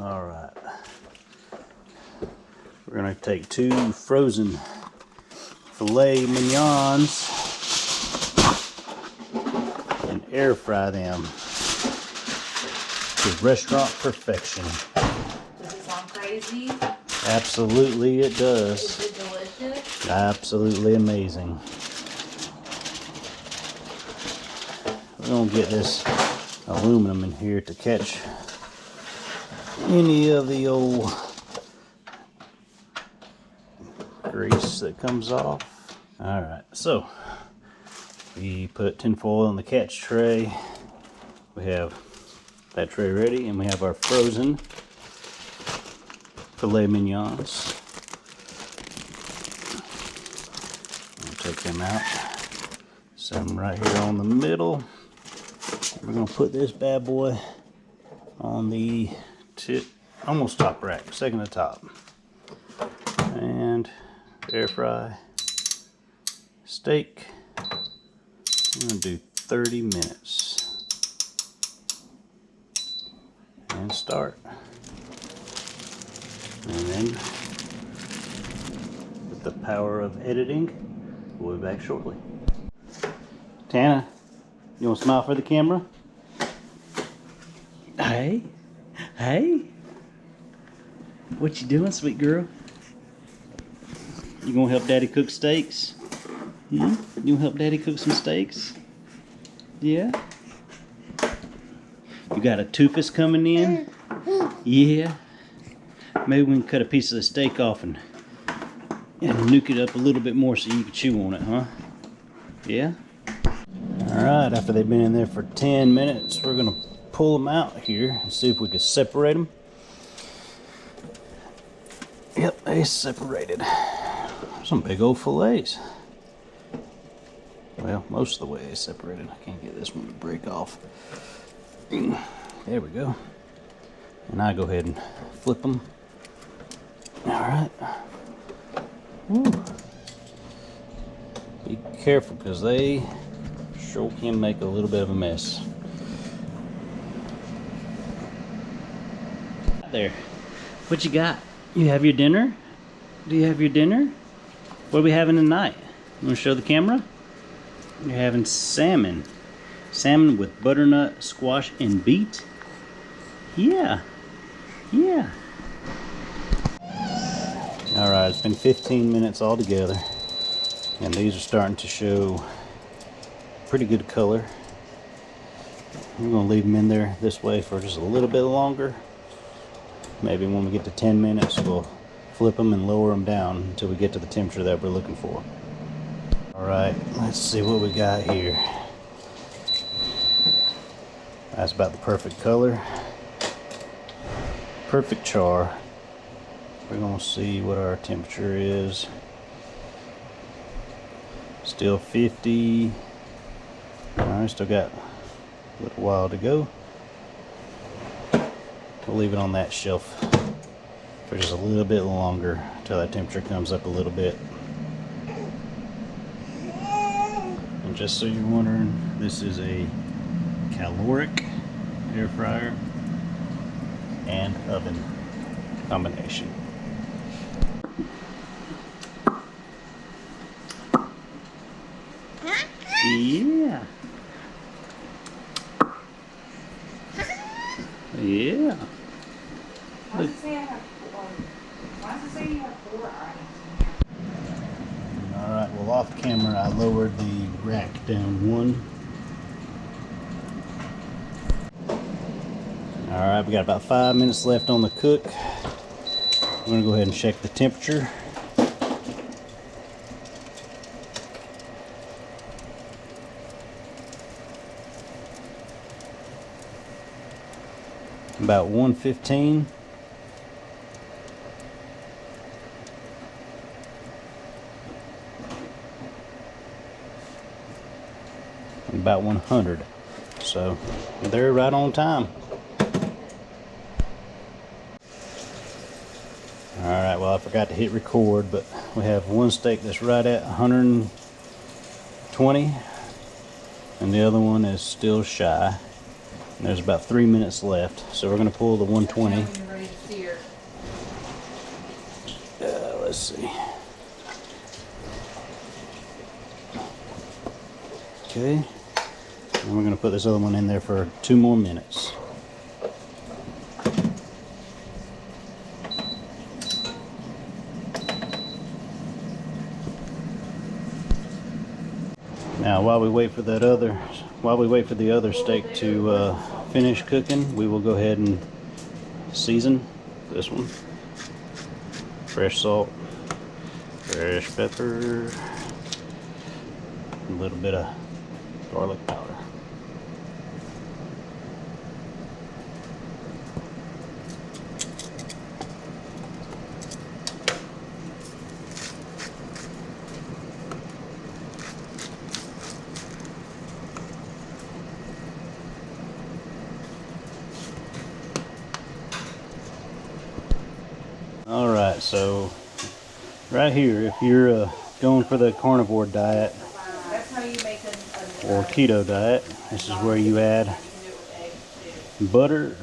All right. We're gonna take 2 frozen filet mignons and air fry them to restaurant perfection. Does it sound crazy? Absolutely it does. Is it delicious? Absolutely amazing. We're gonna get this aluminum in here to catch any of the old grease that comes off. All right, so we put tin foil on the catch tray. We have that tray ready, and we have our frozen filet mignons. I'll take them out, set them right here on the middle. We're gonna put this bad boy on the almost top rack, second to top, and air fry steak. I'm gonna do 30 minutes and start. And then, with the power of editing, we'll be back shortly. Tana, you want to smile for the camera? Hey, hey. What you doing, sweet girl? You gonna help Daddy cook steaks? You gonna help Daddy cook some steaks? Yeah? You got a toofus coming in? Yeah? Maybe we can cut a piece of the steak off and nuke it up a little bit more so you can chew on it, huh? Yeah? Alright, after they've been in there for 10 minutes, we're gonna pull them out here and see if we can separate them. Yep, they separated. Some big old fillets. Well, most of the way they separated. I can't get this one to break off. There we go. And I go ahead and flip them. Alright. Be careful, because they sure can make a little bit of a mess. There. What you got? You have your dinner? Do you have your dinner? What are we having tonight? You want to show the camera? You're having salmon. Salmon with butternut, squash, and beet? Yeah. Yeah. Alright, it's been 15 minutes altogether. And these are starting to show pretty good color. We're going to leave them in there this way for just a little bit longer. Maybe when we get to 10 minutes, we'll flip them and lower them down until we get to the temperature that we're looking for. Alright, let's see what we got here. That's about the perfect color. Perfect char. We're going to see what our temperature is. Still 50. Alright, still got a little while to go. We'll leave it on that shelf for just a little bit longer until that temperature comes up a little bit. And just so you're wondering, this is a caloric air fryer and oven combination. Yeah. Yeah. Why does it say I have 4? Why does it say you have 4 items? Alright, well, off camera I lowered the rack down 1. Alright, we got about 5 minutes left on the cook. I'm going to go ahead and check the temperature. About 115. About 100. So they're right on time. Alright, well, I forgot to hit record, but we have one steak that's right at 120 and the other one is still shy. And there's about 3 minutes left, so we're going to pull the 120. let's see. Okay, and we're going to put this other one in there for 2 more minutes. Now, while we wait for the other steak to finish cooking, we will go ahead and season this one. Fresh salt, fresh pepper, a little bit of garlic powder. Alright, so right here, if you're going for the carnivore diet or keto diet, this is where you add butter,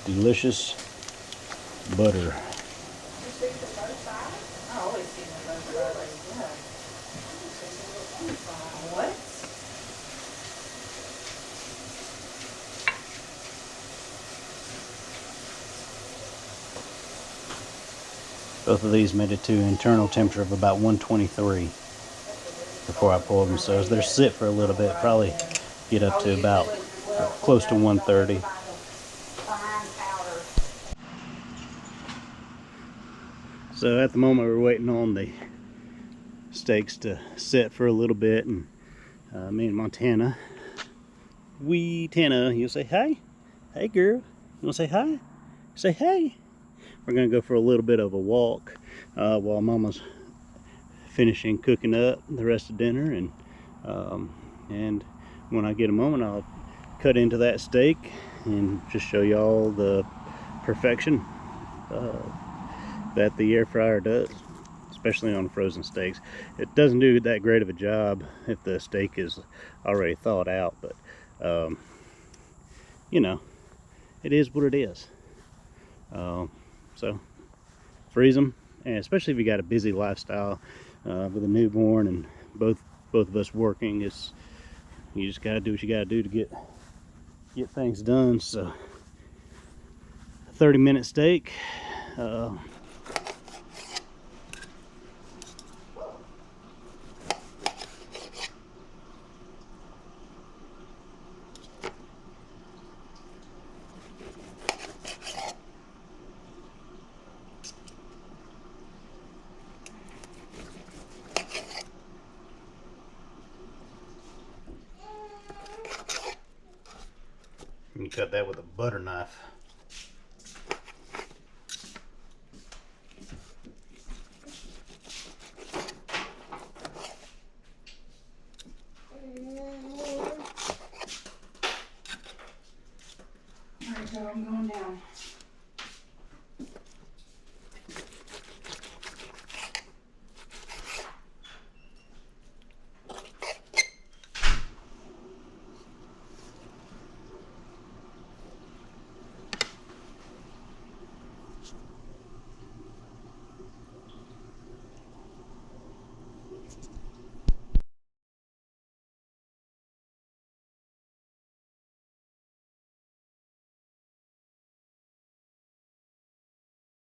delicious butter. Both of these made it to internal temperature of about 123 before I pulled them. So as they're sit for a little bit, probably get up to about close to 130. So at the moment we're waiting on the steaks to set for a little bit, and me and Montana, you'll say hi? Hey girl, you wanna say hi? Say hey. We're gonna go for a little bit of a walk while Mama's finishing cooking up the rest of dinner, and when I get a moment, I'll cut into that steak and just show y'all the perfection that the air fryer does, especially on frozen steaks. It doesn't do that great of a job if the steak is already thawed out, but you know, it is what it is. So freeze them, and especially if you got a busy lifestyle with a newborn and both of us working, you just gotta do what you gotta do to get things done. So 30-minute steak. You cut that with a butter knife.